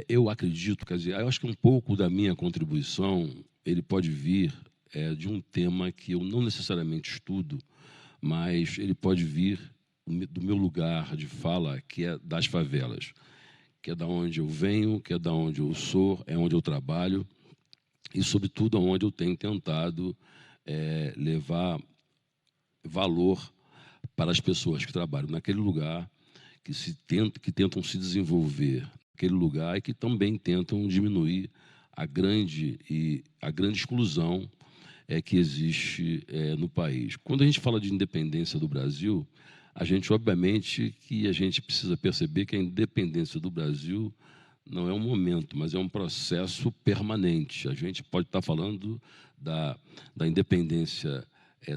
Eu acredito, quer dizer, eu acho que um pouco da minha contribuição, ele pode vir de um tema que eu não necessariamente estudo, mas ele pode vir do meu lugar de fala, que é das favelas, que é da onde eu venho, que é da onde eu sou, é onde eu trabalho e, sobretudo, onde eu tenho tentado levar valor para as pessoas que trabalham naquele lugar, que tentam se desenvolver naquele lugar e que também tentam diminuir a grande exclusão que existe no país. Quando a gente fala de independência do Brasil, obviamente, que a gente precisa perceber que a independência do Brasil não é um momento, mas é um processo permanente. A gente pode estar falando da independência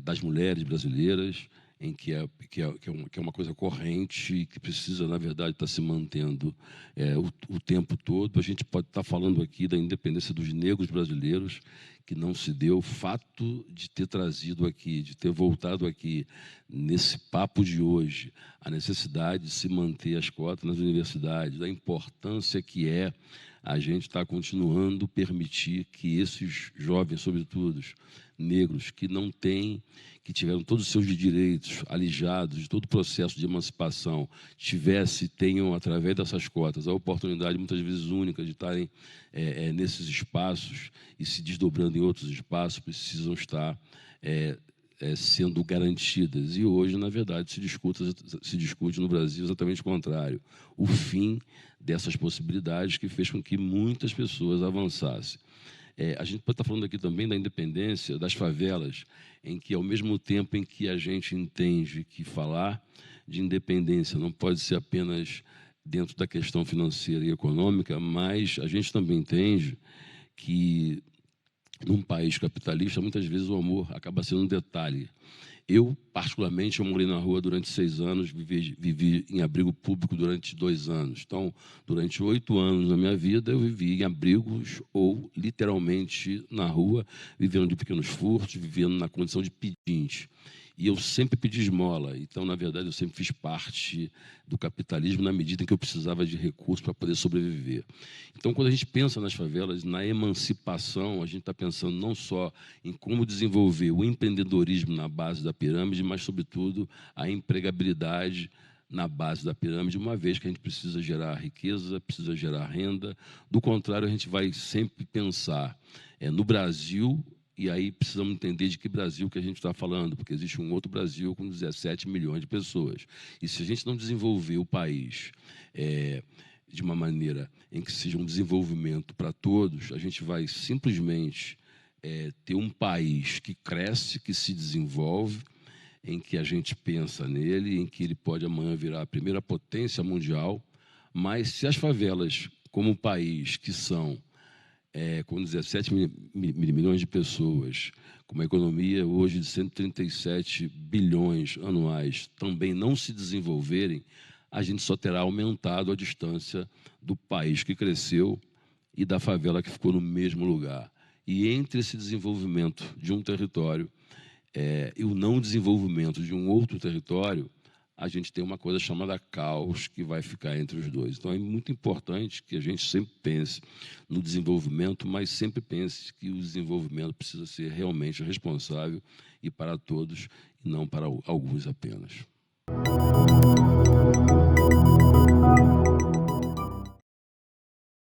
das mulheres brasileiras, em que é uma coisa corrente e que precisa, na verdade, estar se mantendo o tempo todo. A gente pode estar falando aqui da independência dos negros brasileiros, que não se deu. O fato de ter trazido aqui, de ter voltado aqui, nesse papo de hoje, a necessidade de se manter as cotas nas universidades, a importância que é a gente estar continuando permitir que esses jovens, sobretudo negros, que tiveram todos os seus direitos alijados de todo o processo de emancipação, tenham, através dessas cotas, a oportunidade, muitas vezes única, de estarem nesses espaços e se desdobrando em outros espaços, precisam estar sendo garantidas. E hoje, na verdade, se discute no Brasil exatamente o contrário, o fim dessas possibilidades, que fez com que muitas pessoas avançassem. A gente pode estar falando aqui também da independência das favelas, em que, ao mesmo tempo em que a gente entende que falar de independência não pode ser apenas dentro da questão financeira e econômica, mas a gente também entende que, num país capitalista, muitas vezes o amor acaba sendo um detalhe. Eu, particularmente, morei na rua durante 6 anos, vivi em abrigo público durante 2 anos. Então, durante 8 anos da minha vida, eu vivi em abrigos ou, literalmente, na rua, vivendo de pequenos furtos, vivendo na condição de pedinte. E eu sempre pedi esmola. Então, na verdade, eu sempre fiz parte do capitalismo na medida em que eu precisava de recursos para poder sobreviver. Então, quando a gente pensa nas favelas, na emancipação, a gente está pensando não só em como desenvolver o empreendedorismo na base da pirâmide, mas, sobretudo, a empregabilidade na base da pirâmide, uma vez que a gente precisa gerar riqueza, precisa gerar renda. Do contrário, a gente vai sempre pensar no Brasil. E aí precisamos entender de que Brasil que a gente está falando, porque existe um outro Brasil com 17 milhões de pessoas. E se a gente não desenvolver o país de uma maneira em que seja um desenvolvimento para todos, a gente vai simplesmente ter um país que cresce, que se desenvolve, em que a gente pensa nele, em que ele pode amanhã virar a primeira potência mundial, mas se as favelas, como um país que são com 17 milhões de pessoas, com uma economia hoje de 137 bilhões anuais, também não se desenvolverem, a gente só terá aumentado a distância do país que cresceu e da favela que ficou no mesmo lugar. E entre esse desenvolvimento de um território e o não desenvolvimento de um outro território, a gente tem uma coisa chamada caos que vai ficar entre os dois. Então, é muito importante que a gente sempre pense no desenvolvimento, mas sempre pense que o desenvolvimento precisa ser realmente responsável e para todos, e não para alguns apenas.